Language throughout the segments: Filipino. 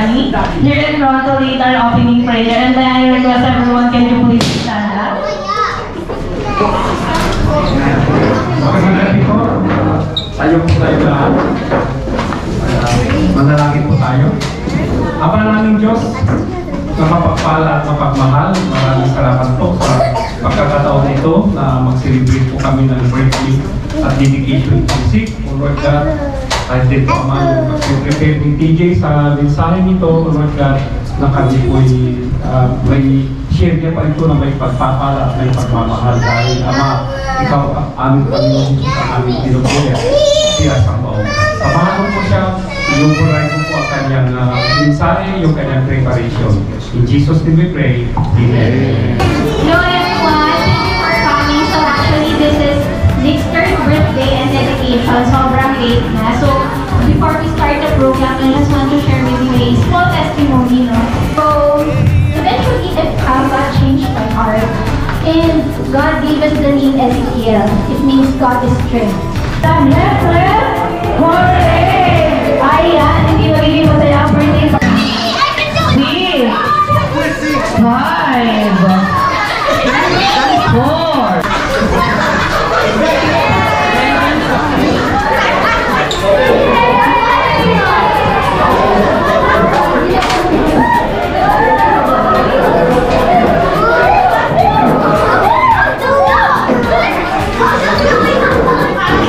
Daddy. Here in Toronto, lead our opening prayer. And then I request everyone, can you please stand up? Magandang gabi po. Tayo po tayo lahat. Manalangin po tayo. Ama naming Diyos, na mapagpala at mapagmahal, maraming salamat po sa pagkakataon nito na mag-celebrate po kami ng birthday at dedication music. O Lord God, kahit din po Ama, mag-prepare ni TJ sa mensahe nito, O Lord God, na kami po'y may share niya pa ito na may pagpapala at may pagmamahal dahil Ama, ikaw ang aming Panginoon, ang aming pinupulya, siya sa baong. Samahan mo po siya, iuburay mo po ang kanyang mensahe, yung kanyang preparation. In Jesus' name we pray. Amen. Hello everyone, thank you for coming. So actually this is Nick's third birthday and dedication. Sobrang late na. So before we start the program, I just want to share with you a small testimony. No? So eventually God changed my heart. And God gave us the name Ezekiel. It means God is strength. Ayan, hindi magiging masaya ang birthday. 5, 4.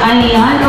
Ayan.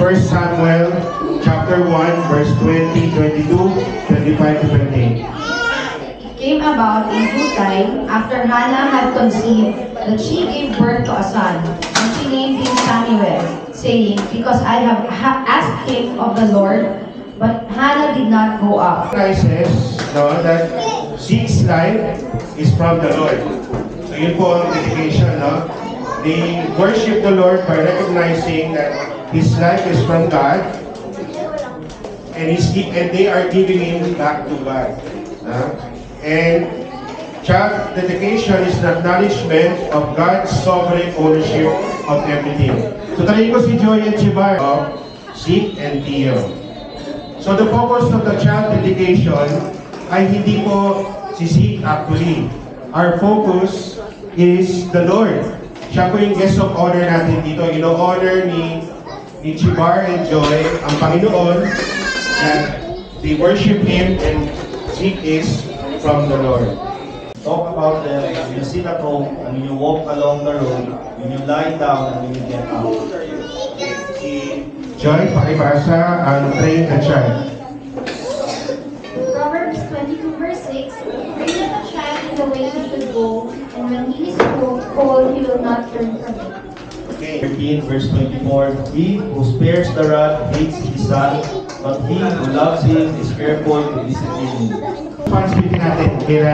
1 Samuel chapter 1 verse 20, 22, 25 to 28. It came about in due time, after Hannah had conceived, that she gave birth to a son, and she named him Samuel, saying, because I have asked him of the Lord, but Hannah did not go up. Christ says that Zeke's life is from the Lord. So yun po ang dedication, no? They worship the Lord by recognizing that his life is from God, and they are giving him back to God. And child dedication is an acknowledgement of God's sovereign ownership of everything. So tayo ko si Joy and Chibar of Zeke and Tio. So the focus of the child dedication ay hindi po si Zeke actually. Our focus is the Lord. Siya po yung guest of honor natin dito. Ino-honor ni Chibar and Joy ang Panginoon that they worship Him, and Zeke is from the Lord. Talk about them when you sit at home, and when you walk along the road, when you lie down, and when you get up. Joy, pakibasa ang train the child. Proverbs 22 verse 6, train up a child in the way he should go, and when he is old, he will not turn from it. Okay. 13 verse 24, he who spares the rod hates his son, but he who loves him is careful to discipline him. Responsibility natin kay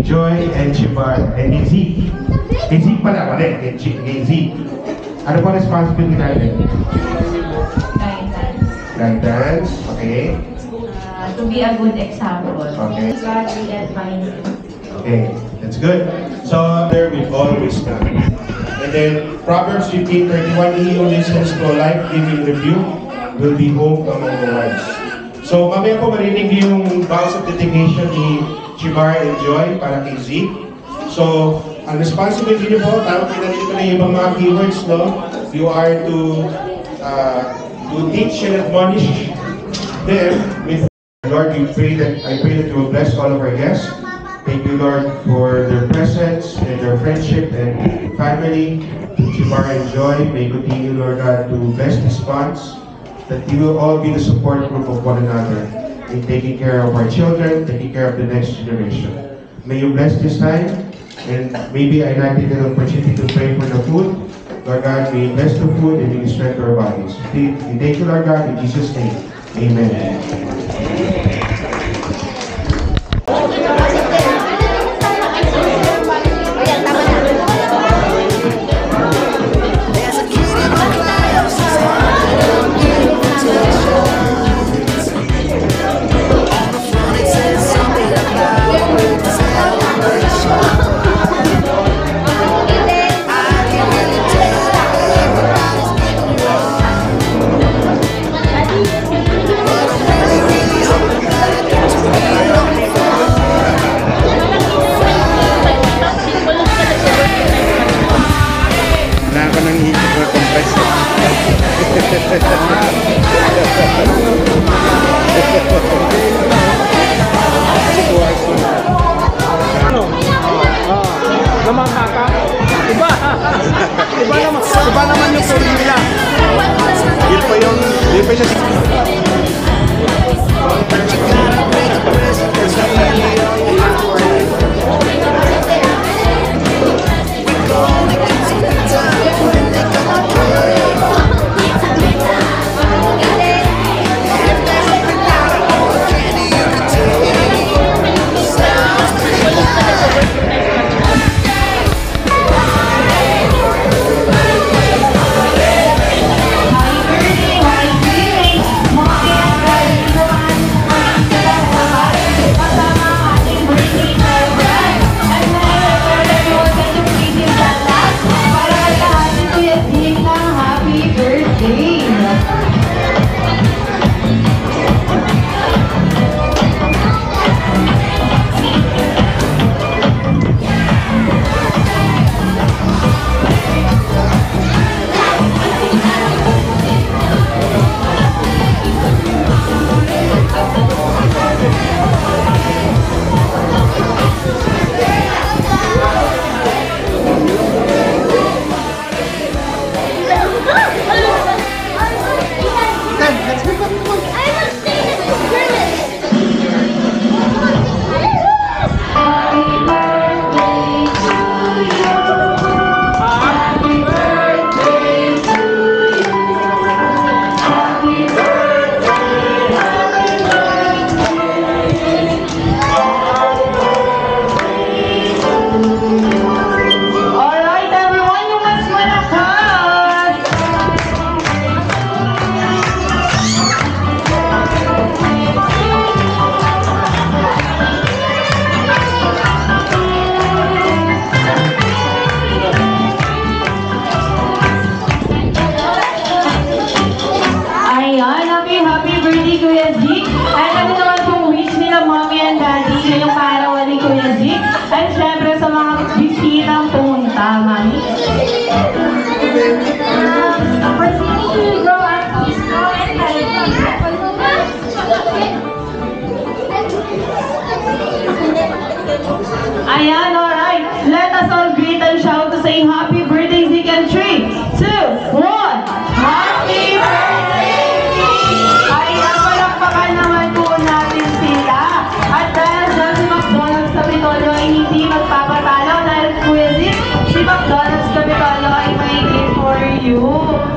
Joy and Chibar and kay Zeke. Kay Zeke pala, kay Zeke. Ano po responsibility natin? Guidance, okay. To be a good example. Okay. God will advise you. Okay, that's good. So, there with all wisdom. And then, Proverbs 15:31, he who listens to a life-giving review will be hope among the wise. So, mamaya po marinig yung vows of dedication ni Chibar and Joy para kay Zeke. So, ang responsibility niyo po, tawag pinanito ko na yung ibang mga keywords, no? You are to teach and admonish them with Lord. I pray that you will bless all of our guests. Thank you, Lord, for their presence and their friendship and family. Chibar and Joy, may continue, Lord God, to bless these bonds, that you will all be the support group of one another in taking care of our children, taking care of the next generation. May you bless this time. And maybe I not take the opportunity to pray for the food. Lord God, we bless the food and we strengthen our bodies. We thank you, Lord God, in Jesus' name. Amen. Wala ko nang isip na compress. Ano? Namangka ka? Iba! Iba naman yung formula. Yun pa yung siya. Ayan, alright. Let us all greet and shout to say happy birthday, Zeke, and 3, 2, 1. Happy birthday, Zeke! Ayan, palakpakan naman po natin sila. At dahil dyan si McDonald's Capitolio ay hindi magpapatalo dahil Kuya Zeke, si McDonald's Capitolio ay may gift for you.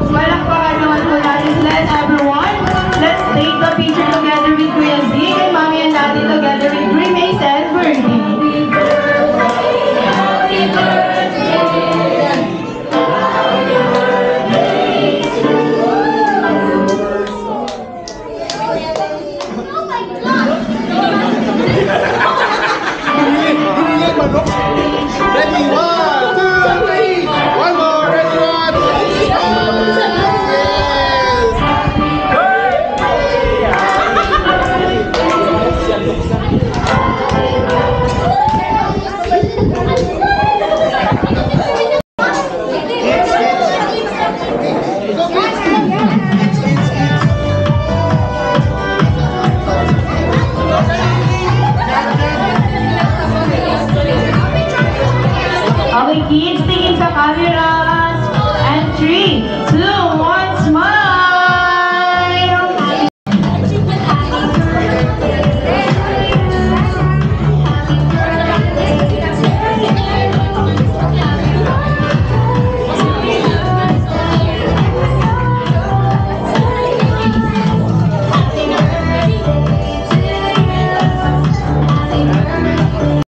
Palakpakan